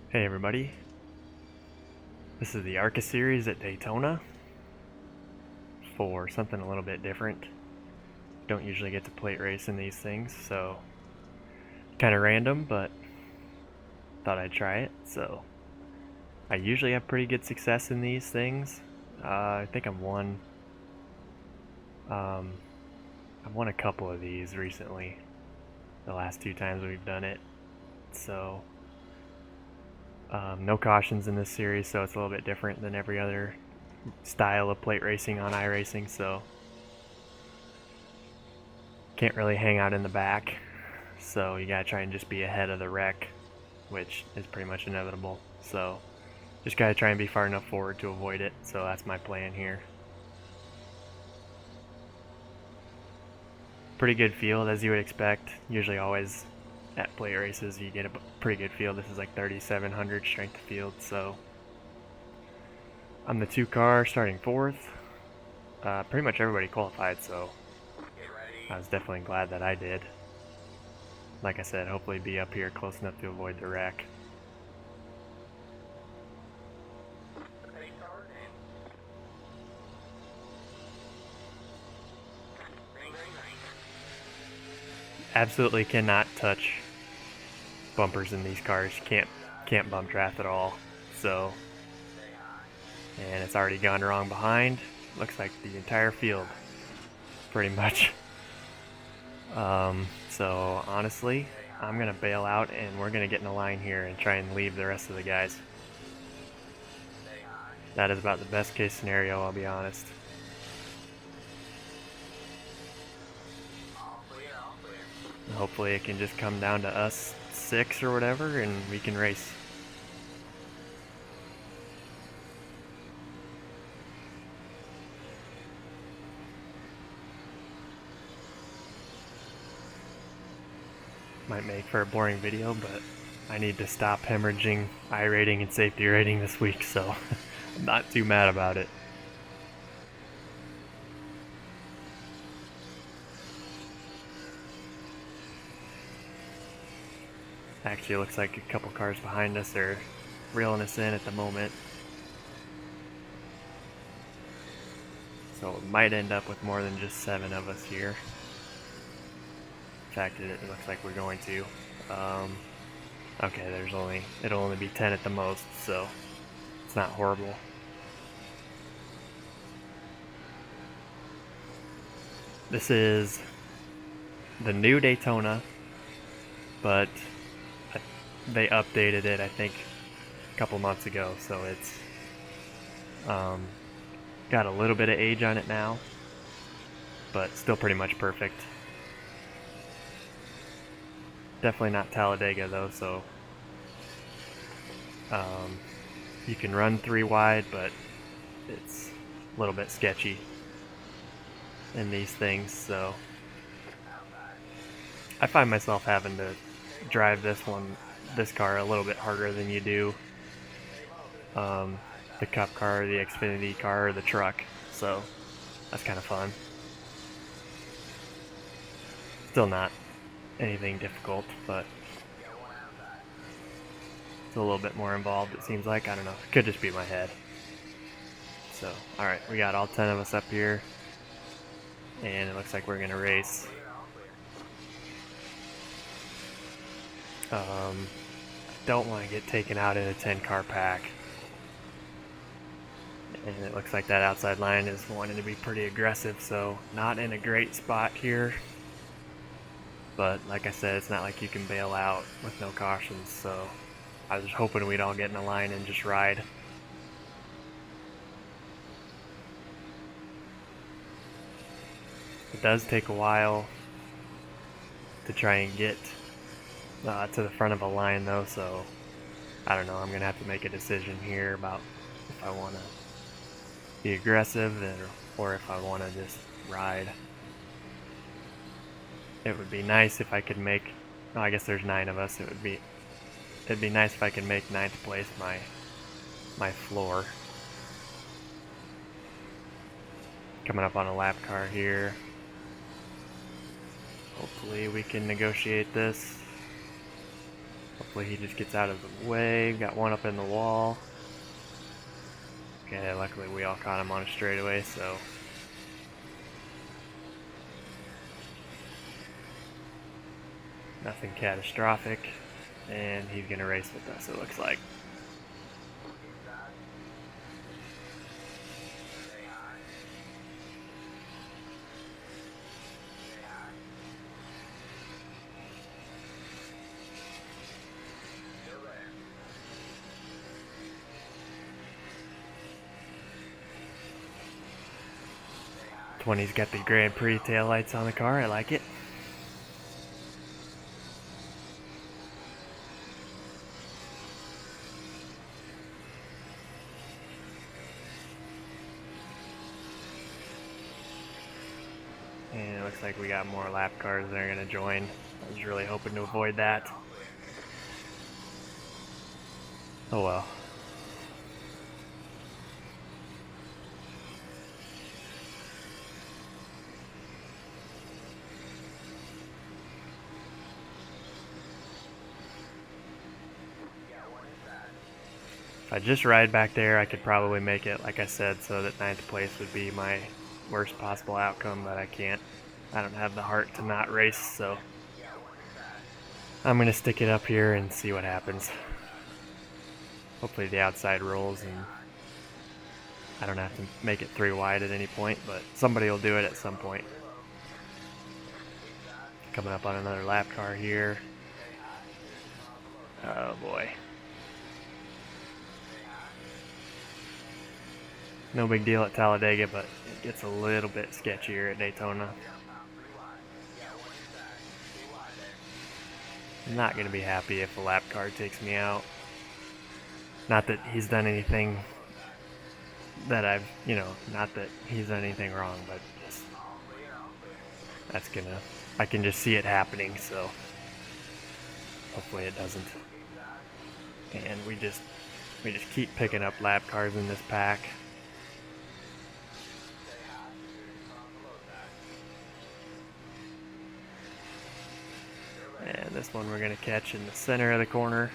Hey everybody, this is the ARCA Series at Daytona for something a little bit different. Don't usually get to plate race in these things, so kind of random, but thought I'd try it. So I usually have pretty good success in these things. I think I've won a couple of these recently, the last two times we've done it. So no cautions in this series, so it's a little bit different than every other style of plate racing on iRacing, so can't really hang out in the back, so you gotta try and just be ahead of the wreck, which is pretty much inevitable. So just gotta try and be far enough forward to avoid it. So that's my plan here. Pretty good field, as you would expect. Usually always at plate races you get a pretty good field. This is like 3,700 strength of field, so I'm the 2 car starting 4th. Pretty much everybody qualified, so I was definitely glad that I did. Like I said, hopefully be up here close enough to avoid the wreck. Absolutely cannot touch bumpers in these cars. Can't bump draft at all. So, and it's already gone wrong behind. Looks like the entire field, pretty much. So honestly, I'm gonna bail out and we're gonna get in a line here and try and leave the rest of the guys. That is about the best case scenario, I'll be honest. Hopefully it can just come down to us 6 or whatever and we can race. Might make for a boring video, but I need to stop hemorrhaging iRating and safety rating this week, so I'm not too mad about it. Actually, it looks like a couple cars behind us are reeling us in at the moment. So it might end up with more than just 7 of us here. In fact, it looks like we're going to. Okay, it'll only be 10 at the most, so it's not horrible. This is the new Daytona, but they updated it, I think, a couple months ago, so it's got a little bit of age on it now, but still pretty much perfect. Definitely not Talladega though, so you can run 3 wide, but it's a little bit sketchy in these things, so I find myself having to drive this car a little bit harder than you do the Cup car, the Xfinity car, or the truck, so that's kind of fun. Still not anything difficult, but it's a little bit more involved, it seems like. I don't know, it could just be my head. So, alright, we got all 10 of us up here, and it looks like we're gonna race. Don't want to get taken out in a 10 car pack. And it looks like that outside line is wanting to be pretty aggressive, so not in a great spot here. But like I said, it's not like you can bail out with no cautions, so I was hoping we'd all get in a line and just ride. It does take a while to try and get to the front of a line though, so I don't know, I'm gonna have to make a decision here about if I want to be aggressive or if I want to just ride. It would be nice if I could make, oh, I guess there's 9 of us, it'd be nice if I could make 9th place my floor. Coming up on a lap car here. Hopefully we can negotiate this. Hopefully he just gets out of the way. Got one up in the wall. Okay, luckily we all caught him on a straightaway, so nothing catastrophic. And he's gonna race with us, it looks like. He's got the Grand Prix taillights on the car. I like it. And it looks like we got more lap cars that are going to join. I was really hoping to avoid that. Oh well. If I just ride back there, I could probably make it, like I said, so that 9th place would be my worst possible outcome, but I can't. I don't have the heart to not race, so I'm going to stick it up here and see what happens. Hopefully the outside rolls and I don't have to make it 3 wide at any point, but somebody will do it at some point. Coming up on another lap car here. Oh boy. No big deal at Talladega, but it gets a little bit sketchier at Daytona. I'm not going to be happy if a lap car takes me out. Not that he's done anything that not that he's done anything wrong, but just, I can just see it happening, so hopefully it doesn't. And we just keep picking up lap cars in this pack. And this one we're going to catch in the center of the corner.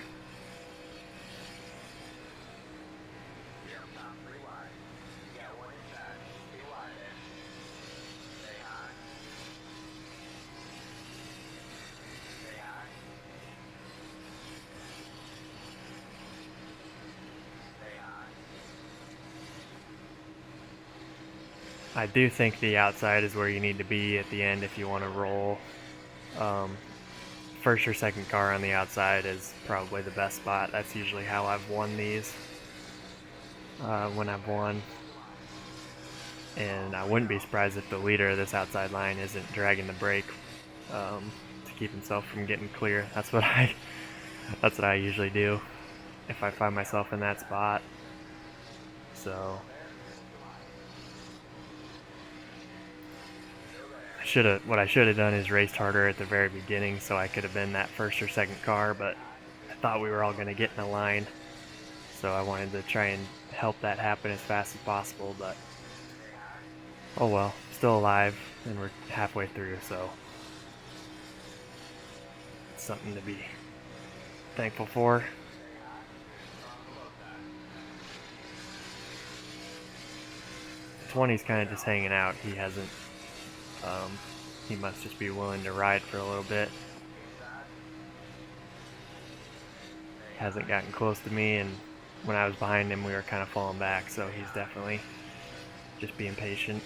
I do think the outside is where you need to be at the end if you want to roll. First or second car on the outside is probably the best spot. That's usually how I've won these when I've won. And I wouldn't be surprised if the leader of this outside line isn't dragging the brake to keep himself from getting clear. That's what I usually do if I find myself in that spot. So what I should have done is raced harder at the very beginning so I could have been that first or second car, but I thought we were all going to get in a line, so I wanted to try and help that happen as fast as possible, but oh well, still alive, and we're halfway through, so it's something to be thankful for. He's kind of just hanging out. He hasn't he must just be willing to ride for a little bit. Hasn't gotten close to me, and when I was behind him we were kind of falling back, so he's definitely just being patient.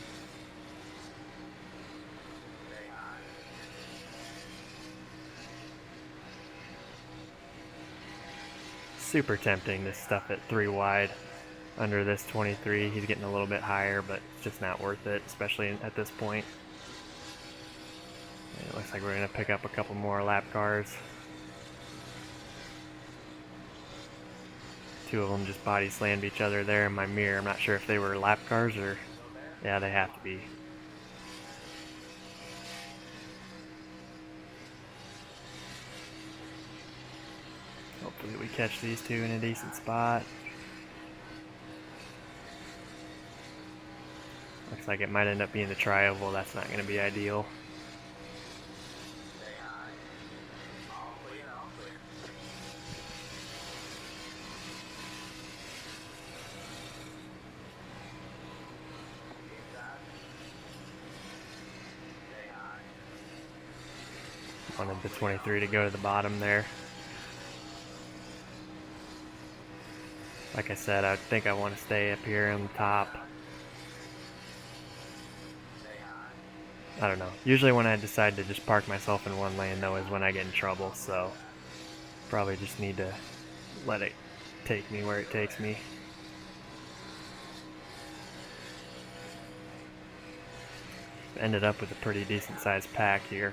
Super tempting this stuff at 3 wide under this 23. He's getting a little bit higher, but it's just not worth it, especially at this point. And it looks like we're going to pick up a couple more lap cars. 2 of them just body slammed each other there in my mirror. I'm not sure if they were lap cars or... yeah, they have to be. Hopefully we catch these 2 in a decent spot. Looks like it might end up being the tri-oval. That's not going to be ideal. Wanted the 23 to go to the bottom there. Like I said, I think I want to stay up here on the top. I don't know. Usually when I decide to just park myself in one lane though is when I get in trouble, so probably just need to let it take me where it takes me. Ended up with a pretty decent sized pack here.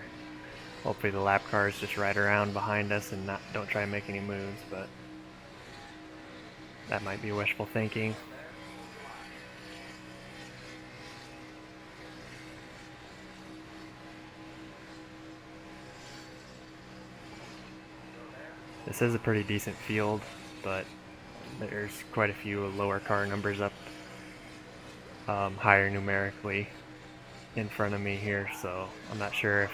Hopefully the lap cars just ride around behind us and don't try and make any moves, but that might be wishful thinking. This is a pretty decent field, but there's quite a few lower car numbers up higher numerically in front of me here, so I'm not sure if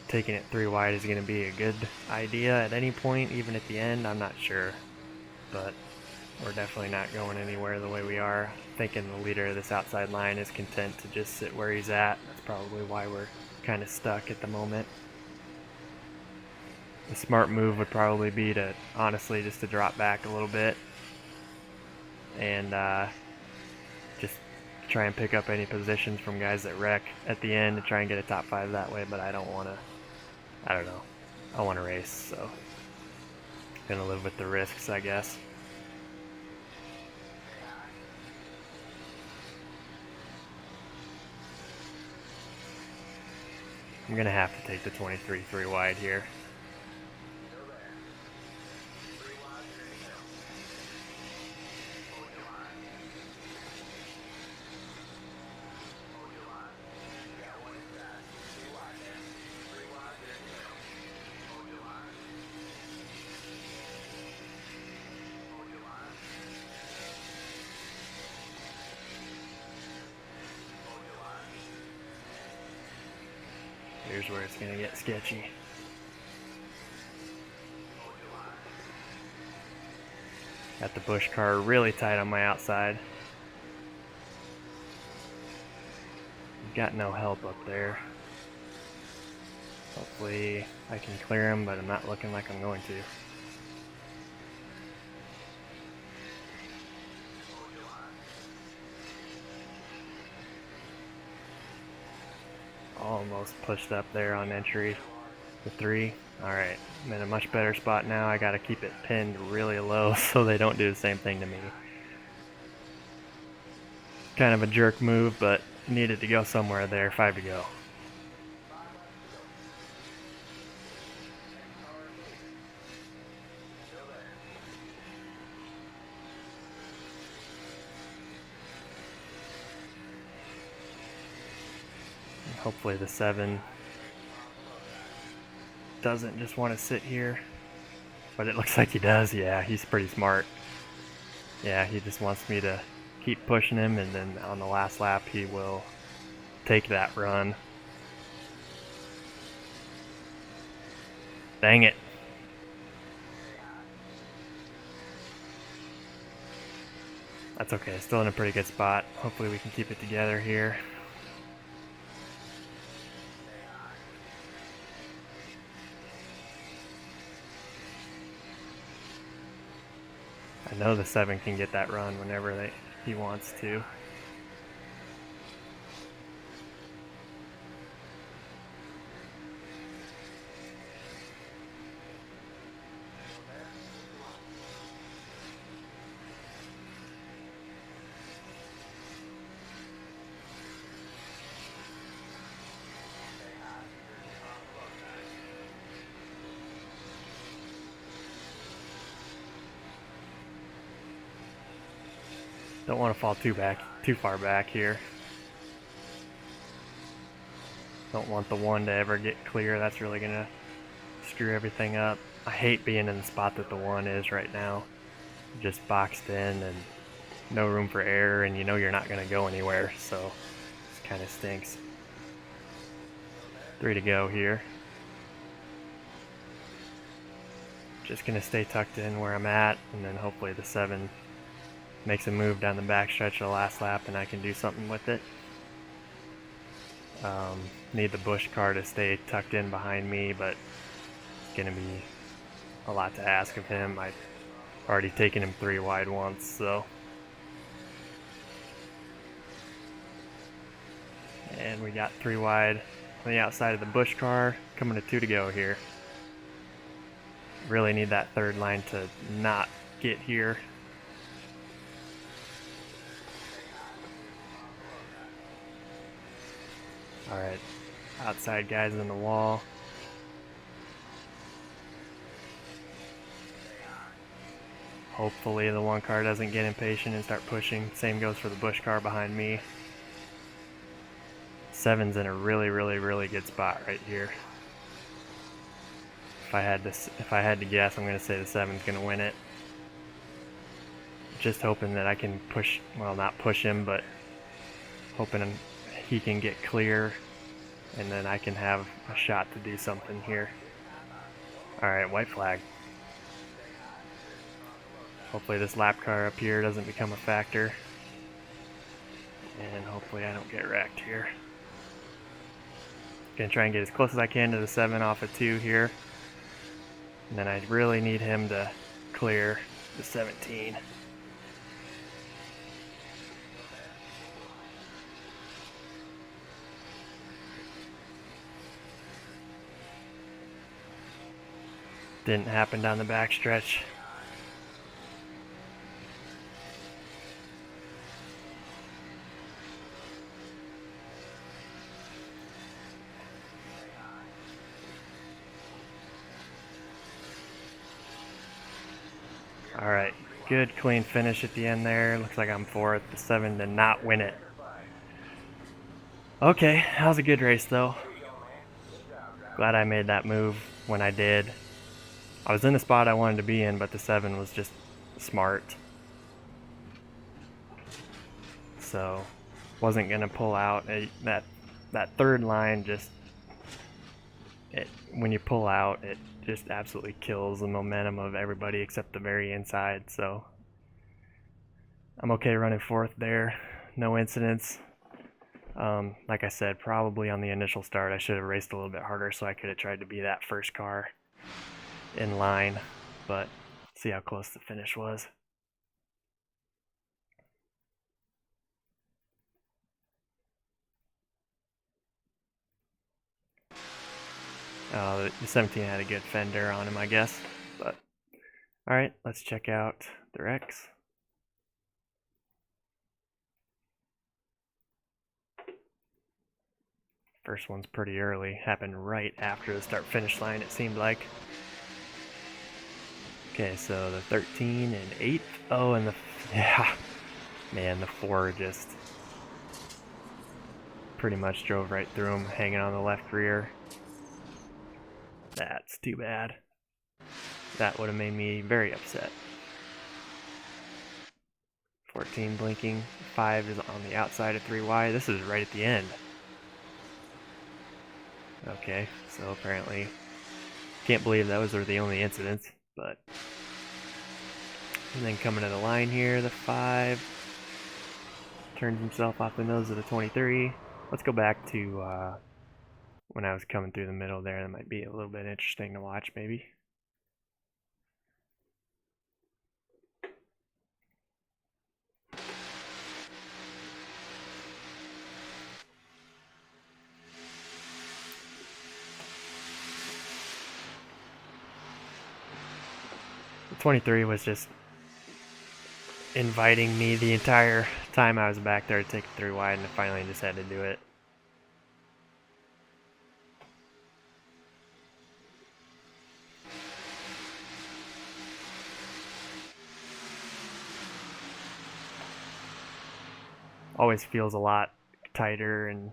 taking it 3 wide is going to be a good idea at any point, even at the end. I'm not sure, but we're definitely not going anywhere the way we are. Thinking the leader of this outside line is content to just sit where he's at. That's probably why we're kind of stuck at the moment. The smart move would probably be to, honestly, just to drop back a little bit and just try and pick up any positions from guys that wreck at the end to try and get a top 5 that way, but I don't want to, I don't know. I want to race, so gonna live with the risks, I guess. I'm gonna have to take the 23 3 wide here. Here's where it's going to get sketchy. Got the Busch car really tight on my outside. Got no help up there. Hopefully I can clear him, but I'm not looking like I'm going to. Almost pushed up there on entry to 3. Alright, I'm in a much better spot now. I gotta keep it pinned really low so they don't do the same thing to me. Kind of a jerk move, but needed to go somewhere there. 5 to go. Hopefully the 7 doesn't just want to sit here, but it looks like he does. Yeah, he's pretty smart. Yeah, he just wants me to keep pushing him, and then on the last lap he will take that run. Dang it. That's okay, still in a pretty good spot. Hopefully we can keep it together here. I know the 7 can get that run whenever he wants to. Don't want to fall too far back here. Don't want the 1 to ever get clear. That's really gonna screw everything up. I hate being in the spot that the 1 is right now. Just boxed in and no room for error, and you know you're not gonna go anywhere, so it kind of stinks. 3 to go here. Just gonna stay tucked in where I'm at, and then hopefully the 7 makes a move down the backstretch of the last lap and I can do something with it. Need the Busch car to stay tucked in behind me, but it's going to be a lot to ask of him. I've already taken him 3 wide once, so. And we got 3 wide on the outside of the Busch car, coming to 2 to go here. Really need that third line to not get here. Alright, outside guys in the wall. Hopefully the 1 car doesn't get impatient and start pushing. Same goes for the Busch car behind me. 7's in a really good spot right here. If I had to guess, I'm going to say the 7's going to win it. Just hoping that I can push, well, not push him, but hoping he can get clear and then I can have a shot to do something here. Alright, white flag. Hopefully this lap car up here doesn't become a factor. And hopefully I don't get wrecked here. Gonna try and get as close as I can to the 7 off of 2 here. And then I really need him to clear the 17. Didn't happen down the backstretch. Alright, good clean finish at the end there. Looks like I'm 4th. The 7 did not win it. Okay, that was a good race though. Glad I made that move when I did. I was in the spot I wanted to be in, but the 7 was just smart. So, wasn't going to pull out. That third line just, when you pull out, it just absolutely kills the momentum of everybody except the very inside. So, I'm okay running 4th there. No incidents. Like I said, probably on the initial start I should have raced a little bit harder so I could have tried to be that first car in line, but see how close the finish was. The 17 had a good fender on him, I guess. But alright, let's check out the wrecks. First one's pretty early, happened right after the start finish line, it seemed like. Okay, so the 13 and 8. Oh, and yeah, man, the 4 just pretty much drove right through him, hanging on the left rear. That's too bad. That would have made me very upset. 14 blinking, 5 is on the outside of 3 wide. This is right at the end. Okay, so apparently, can't believe those were the only incidents, but. And then coming to the line here, the 5 turns himself off the nose of the 23. Let's go back to when I was coming through the middle there. That might be a little bit interesting to watch, maybe. The 23 was just inviting me the entire time I was back there to take it 3 wide, and I finally just had to do it. Always feels a lot tighter and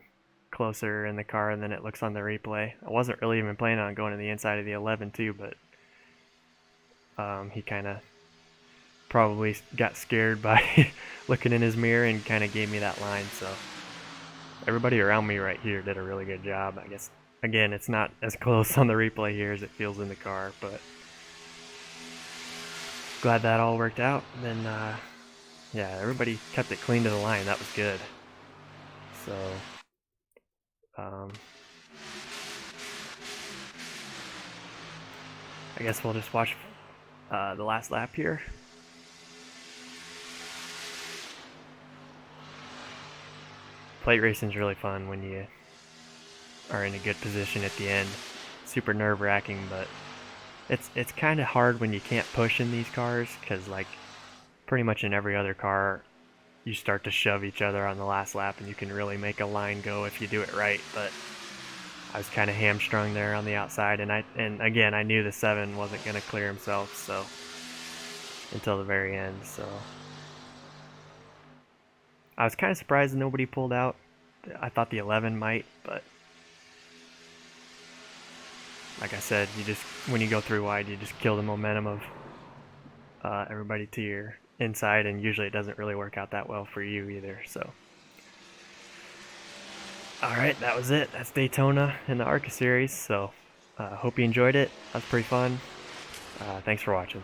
closer in the car than it looks on the replay. I wasn't really even planning on going to the inside of the 11 too, but he kind of probably got scared by looking in his mirror and kind of gave me that line. So everybody around me right here did a really good job. I guess, again, it's not as close on the replay here as it feels in the car, but glad that all worked out. And then, yeah, everybody kept it clean to the line. That was good. So I guess we'll just watch the last lap here. Plate racing is really fun when you are in a good position at the end. Super nerve-wracking, but it's kind of hard when you can't push in these cars, because like pretty much in every other car you start to shove each other on the last lap and you can really make a line go if you do it right. But I was kind of hamstrung there on the outside, and again I knew the 7 wasn't going to clear himself so until the very end. So I was kind of surprised that nobody pulled out. I thought the 11 might, but like I said, you just, when you go through wide, you just kill the momentum of everybody to your inside, and usually it doesn't really work out that well for you either. So, all right, that was it. That's Daytona in the ARCA Series. So, hope you enjoyed it. That was pretty fun. Thanks for watching.